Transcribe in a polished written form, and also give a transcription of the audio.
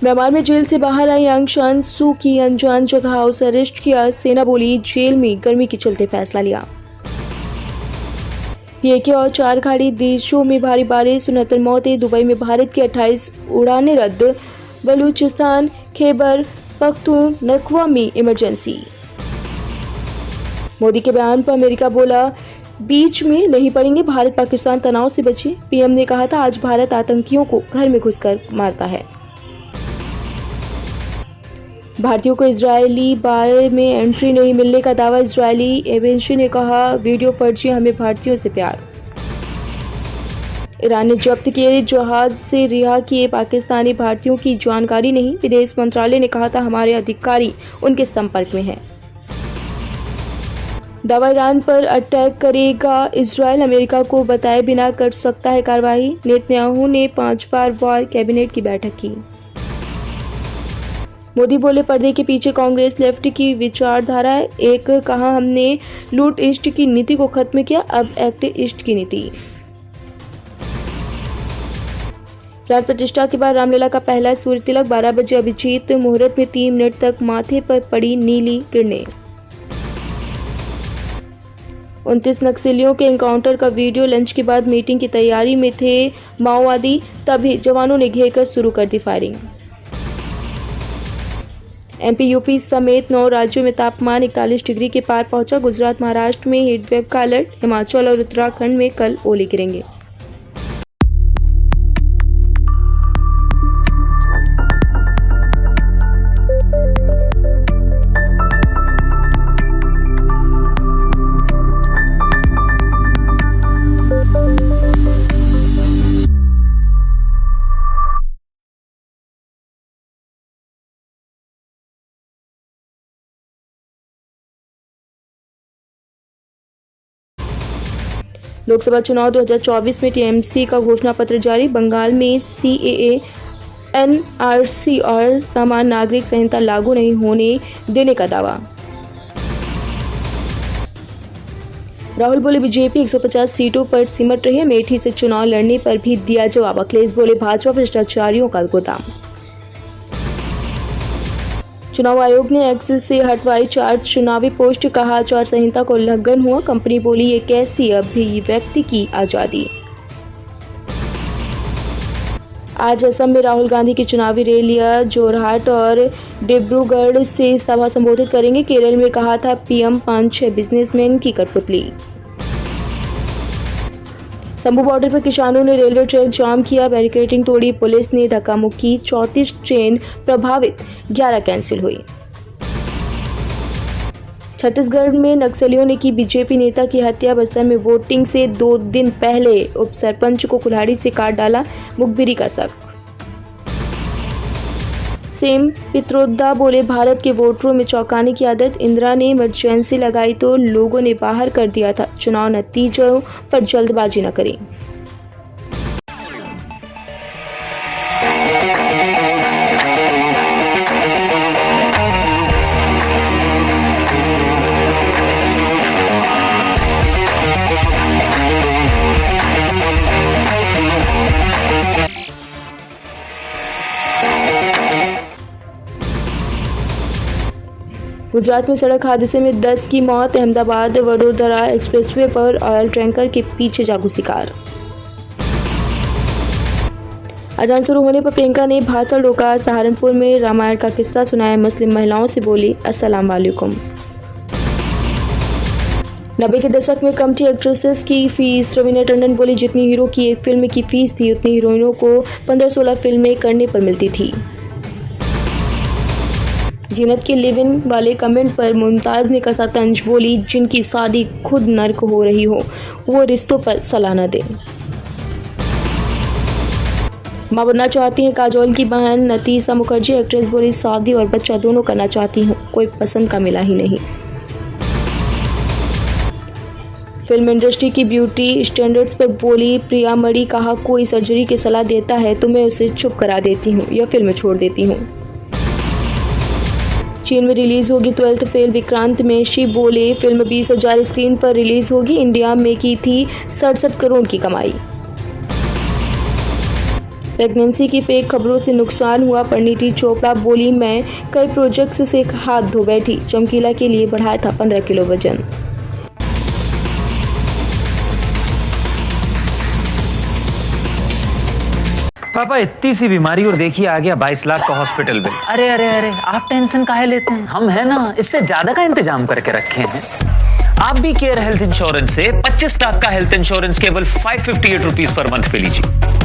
Myanmar में jail से बाहर आई आंग सान सू की अनजान जगह हाउस अरेस्ट किया। सेना बोली जेल में गर्मी के चलते फैसला लिया। पीके और 4 खाड़ी देशों में भारी बारिश, 69 मौतें। दुबई में भारत की 28 उड़ानें रद्द। बलूचिस्तान, खैबर पख्तूनख्वा में इमरजेंसी। मोदी के बयान पर अमेरिका बोला बीच में नहीं पड़ेंगे, भारत पाकिस्तान तनाव से बचे। पीएम ने कहा था आज भारत आतंकियों को घर में घुसकर मारता है। भारतीयों को इजरायली बार में एंट्री नहीं मिलने का दावा। इजरायली एजेंसी ने कहा वीडियो फर्जी, हमें भारतीयों से प्यार। ईरान ने जब्त किए जहाज से रिहा किए पाकिस्तानी भारतीयों की जानकारी नहीं। विदेश मंत्रालय ने कहा था हमारे अधिकारी उनके संपर्क में हैं। दावा ईरान पर अटैक करेगा इजरायल, अमेरिका को बताए बिना कर सकता है कार्रवाई। नेतन्याहू ने 5 बार वॉर कैबिनेट की बैठक की। मोदी बोले पर्दे के पीछे कांग्रेस लेफ्ट की विचारधारा है। एक कहा हमने लूट ईस्ट की नीति को खत्म किया, अब एक्ट ईस्ट की नीति। प्राण प्रतिष्ठा के बाद रामलला का पहला सूर्य तिलक 12 बजे अभिजीत मुहूर्त में 3 मिनट तक माथे पर पड़ी नीली किरणें। 29 नक्सलियों के एनकाउंटर का वीडियो। लंच के बाद मीटिंग की तैयारी में थे माओवादी, तभी जवानों ने घेरकर शुरू कर दी फायरिंग। एमपी यूपी समेत 9 राज्यों में तापमान 41 डिग्री के पार पहुंचा। गुजरात महाराष्ट्र में हीटवेव का अलर्ट। हिमाचल और उत्तराखंड में कल ओले गिरेंगे। लोकसभा चुनाव 2024 में टीएमसी का घोषणा पत्र जारी। बंगाल में सीएए, एनआरसी और समान नागरिक संहिता लागू नहीं होने देने का दावा। राहुल बोले बीजेपी 150 सीटों पर सिमट रही है, अमेठी से चुनाव लड़ने पर भी दिया जवाब। अखिलेश बोले भाजपा भ्रष्टाचारियों का गोदाम। चुनाव आयोग ने एक्स से हटवाई 4 चुनावी पोस्ट, कहा आचार संहिता को उल्लंघन हुआ। कंपनी बोली ये कैसी अभिव्यक्ति की आजादी। आज असम में राहुल गांधी की चुनावी रैलियां जोरहाट और डिब्रूगढ़ से सभा संबोधित करेंगे। केरल में कहा था पीएम 5-6 बिजनेसमैन की कठपुतली। शंभू बॉर्डर पर किसानों ने रेलवे ट्रैक जाम किया, बैरिकेडिंग तोड़ी पुलिस ने, धक्का मुक्की। 34 ट्रेन प्रभावित, 11 कैंसिल हुई। छत्तीसगढ़ में नक्सलियों ने की बीजेपी नेता की हत्या। बस्तर में वोटिंग से 2 दिन पहले उप सरपंच को कुल्हाड़ी से काट डाला, मुखबिरी का शक। सेम पित्रोदा बोले भारत के वोटरों में चौंकाने की आदत। इंदिरा ने इमरजेंसी लगाई तो लोगों ने बाहर कर दिया था। चुनाव नतीजों पर जल्दबाजी न करें। गुजरात में सड़क हादसे में 10 की मौत। अहमदाबाद वडोदरा एक्सप्रेसवे पर ऑयल टैंकर के पीछे जागू शिकार। अजान शुरू होने पर प्रियंका ने भाषण रोका। सहारनपुर में रामायण का किस्सा सुनाया। मुस्लिम महिलाओं से बोली अस्सलाम वालेकुम। 90 के दशक में कम थी एक्ट्रेसेस की फीस। रवीना टंडन बोली जितनी हीरो की एक फिल्म की फीस थी उतनी हीरोइनों को 15-16 फिल्में करने पर मिलती थी। जीनत के लिव इन वाले कमेंट पर मुमताज़ ने कसा तंज, बोली जिनकी शादी खुद नर्क हो रही हो वो रिश्तों पर सलाह न दे। मां बनना चाहती हैं काजोल की बहन नतीशा मुखर्जी। एक्ट्रेस बोली शादी और बच्चा दोनों करना चाहती हूँ, कोई पसंद का मिला ही नहीं। फिल्म इंडस्ट्री की ब्यूटी स्टैंडर्ड्स पर बोली प्रिया मणि, कहा कोई सर्जरी की सलाह देता है तो मैं उसे चुप करा देती हूँ या फिल्म छोड़ देती हूँ। चीन में रिलीज होगी 12th फेल। विक्रांत मेशी बोले फिल्म 20,000 स्क्रीन पर रिलीज होगी। इंडिया में की थी 67 करोड़ की कमाई। प्रेगनेंसी की फेक खबरों से नुकसान हुआ, परिणीति चोपड़ा बोली मैं कई प्रोजेक्ट्स से हाथ धो बैठी, चमकीला के लिए बढ़ाया था 15 किलो वजन। पापा इतनी सी बीमारी और देखिए आ गया 22 लाख का हॉस्पिटल बिल। अरे अरे अरे आप टेंशन काहे लेते हैं, हम है ना, इससे ज्यादा का इंतजाम करके रखे हैं। आप भी केयर हेल्थ इंश्योरेंस से 25 लाख का हेल्थ इंश्योरेंस केवल 558 रुपीज पर मंथ पे लीजिए।